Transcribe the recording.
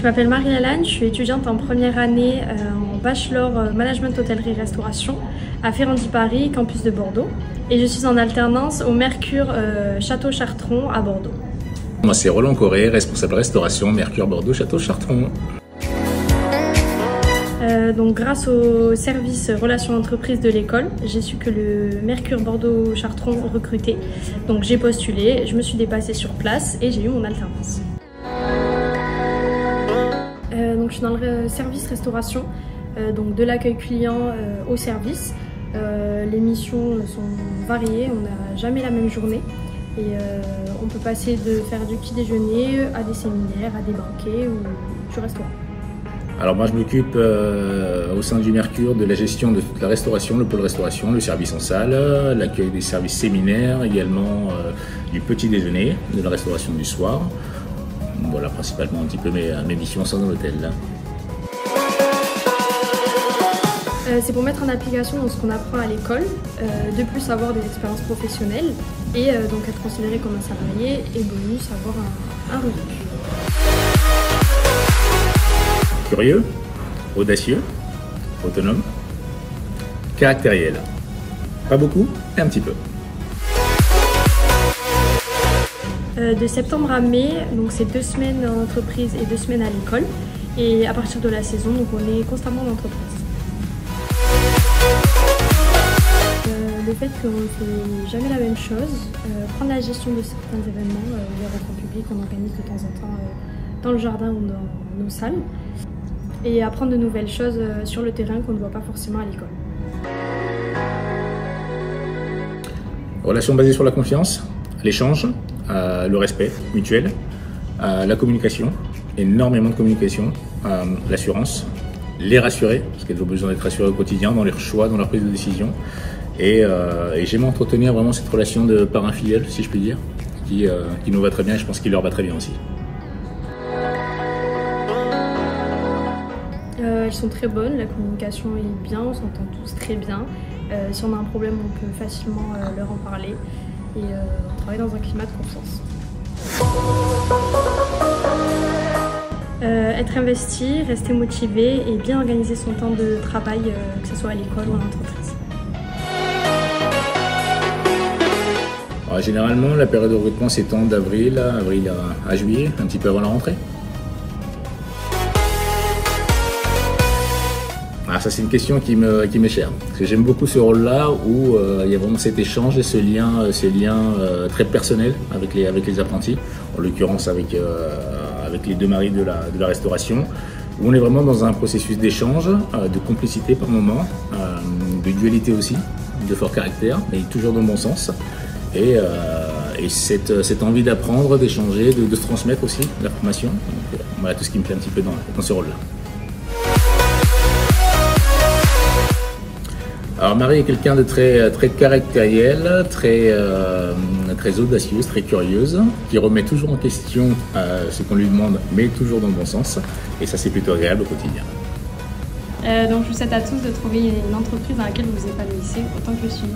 Je m'appelle Marie-Hélène, je suis étudiante en première année en bachelor management hôtellerie-restauration à Ferrandi-Paris, campus de Bordeaux. Et je suis en alternance au Mercure Château Chartron à Bordeaux. Moi c'est Roland Corré, responsable restauration Mercure Bordeaux Château Chartron. Donc grâce au service relations entreprises de l'école, j'ai su que le Mercure Bordeaux Chartron recrutait. Donc j'ai postulé, je me suis dépassée sur place et j'ai eu mon alternance. Donc je suis dans le service restauration, donc de l'accueil client au service. Les missions sont variées, on n'a jamais la même journée et on peut passer de faire du petit déjeuner à des séminaires, à des banquets ou du restaurant. Alors moi je m'occupe au sein du Mercure de la gestion de toute la restauration, le pôle restauration, le service en salle, l'accueil des services séminaires, également du petit déjeuner, de la restauration du soir. Voilà principalement un petit peu mes missions au sein de l'hôtel. C'est pour mettre en application ce qu'on apprend à l'école, de plus avoir des expériences professionnelles et donc être considéré comme un salarié et bonus avoir un revenu. Curieux, audacieux, autonome, caractériel. Pas beaucoup, mais un petit peu. De septembre à mai, donc c'est 2 semaines en entreprise et 2 semaines à l'école. Et à partir de la saison, donc on est constamment en entreprise. Le fait qu'on ne fait jamais la même chose, prendre la gestion de certains événements, les rencontres publiques qu'on organise de temps en temps dans le jardin ou dans nos salles, et apprendre de nouvelles choses sur le terrain qu'on ne voit pas forcément à l'école. Relation basée sur la confiance, l'échange, le respect mutuel, la communication, énormément de communication, l'assurance, les rassurer, parce qu'elles ont besoin d'être rassurées au quotidien dans leurs choix, dans leur prise de décision. Et j'aime entretenir vraiment cette relation de parrain filial, si je puis dire, qui nous va très bien et je pense qu'il leur va très bien aussi. Elles sont très bonnes, la communication est bien, on s'entend tous très bien. Si on a un problème, on peut facilement leur en parler et on travaille dans un climat de confiance. Être investi, rester motivé et bien organiser son temps de travail, que ce soit à l'école ou à l'entreprise. Généralement, la période de recrutement s'étend d'avril à juillet, un petit peu avant la rentrée. Ça c'est une question qui m'est chère, parce que j'aime beaucoup ce rôle-là où il y a vraiment cet échange et ce lien très personnel avec les apprentis, en l'occurrence avec les deux maris de la restauration, où on est vraiment dans un processus d'échange, de complicité par moment, de dualité aussi, de fort caractère, mais toujours dans le bon sens, et cette envie d'apprendre, d'échanger, de se transmettre aussi l'information. Voilà tout ce qui me plaît un petit peu dans ce rôle-là. Alors Marie est quelqu'un de très caractériel, très audacieuse, très curieuse, qui remet toujours en question ce qu'on lui demande, mais toujours dans le bon sens. Et ça c'est plutôt agréable au quotidien. Donc je vous souhaite à tous de trouver une entreprise dans laquelle vous vous épanouissez autant que je suis.